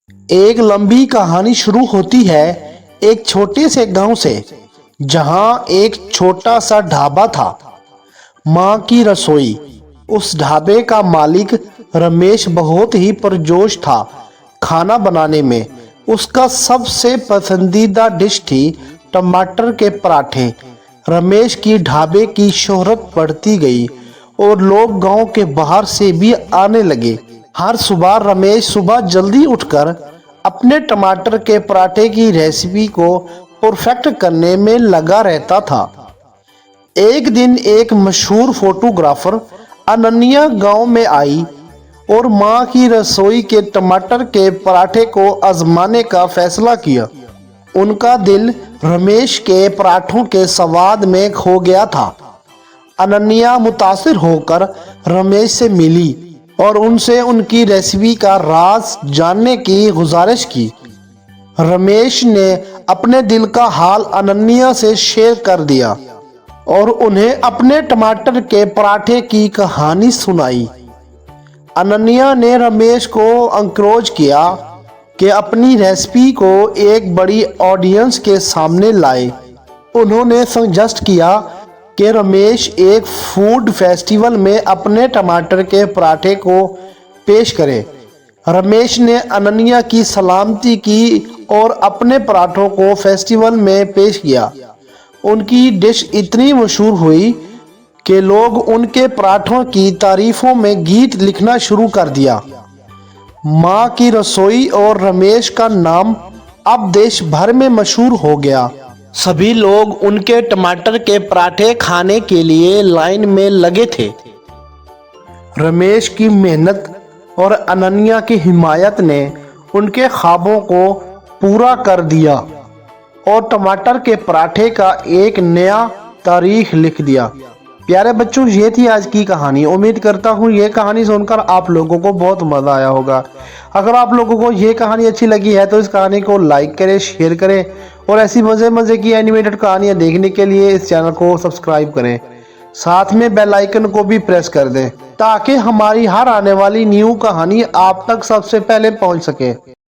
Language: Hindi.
एक लंबी कहानी शुरू होती है एक छोटे से गांव से, जहां एक छोटा सा ढाबा था। माँ की रसोई। उस ढाबे का मालिक रमेश बहुत ही पुरजोश था खाना बनाने में। उसका सबसे पसंदीदा डिश थी टमाटर के पराठे। रमेश की ढाबे की शोहरत बढ़ती गई और लोग गांव के बाहर से भी आने लगे। हर सुबह रमेश सुबह जल्दी उठकर अपने टमाटर के पराठे की रेसिपी को परफेक्ट करने में लगा रहता था। एक दिन एक मशहूर फोटोग्राफर अनन्या गांव में आई और मां की रसोई के टमाटर के पराठे को आजमाने का फैसला किया। उनका दिल रमेश के पराठों के स्वाद में खो गया था। अनन्या मुतासिर होकर रमेश से मिली और उनसे उनकी रेसिपी का राज जानने की गुजारिश की। रमेश ने अपने दिल का हाल अनन्या से शेयर कर दिया और उन्हें अपने टमाटर के पराठे की कहानी सुनाई। अनन्या ने रमेश को एनकरेज किया कि अपनी रेसिपी को एक बड़ी ऑडियंस के सामने लाए। उन्होंने सजेस्ट किया कि रमेश एक फूड फेस्टिवल में अपने टमाटर के पराठे को पेश करे। रमेश ने अनन्या की सलामती की और अपने पराठों को फेस्टिवल में पेश किया। उनकी डिश इतनी मशहूर हुई कि लोग उनके पराठों की तारीफों में गीत लिखना शुरू कर दिया। माँ की रसोई और रमेश का नाम अब देश भर में मशहूर हो गया। सभी लोग उनके टमाटर के पराठे खाने के लिए लाइन में लगे थे। रमेश की मेहनत और अनन्या की हिमायत ने उनके ख्वाबों को पूरा कर दिया और टमाटर के पराठे का एक नया तारीख लिख दिया। प्यारे बच्चों, ये थी आज की कहानी। उम्मीद करता हूँ ये कहानी सुनकर आप लोगों को बहुत मज़ा आया होगा। अगर आप लोगों को ये कहानी अच्छी लगी है तो इस कहानी को लाइक करें, शेयर करें और ऐसी मज़े की एनिमेटेड कहानियाँ देखने के लिए इस चैनल को सब्सक्राइब करें। साथ में बेल आइकन को भी प्रेस कर दें ताकि हमारी हर आने वाली न्यू कहानी आप तक सबसे पहले पहुँच सके।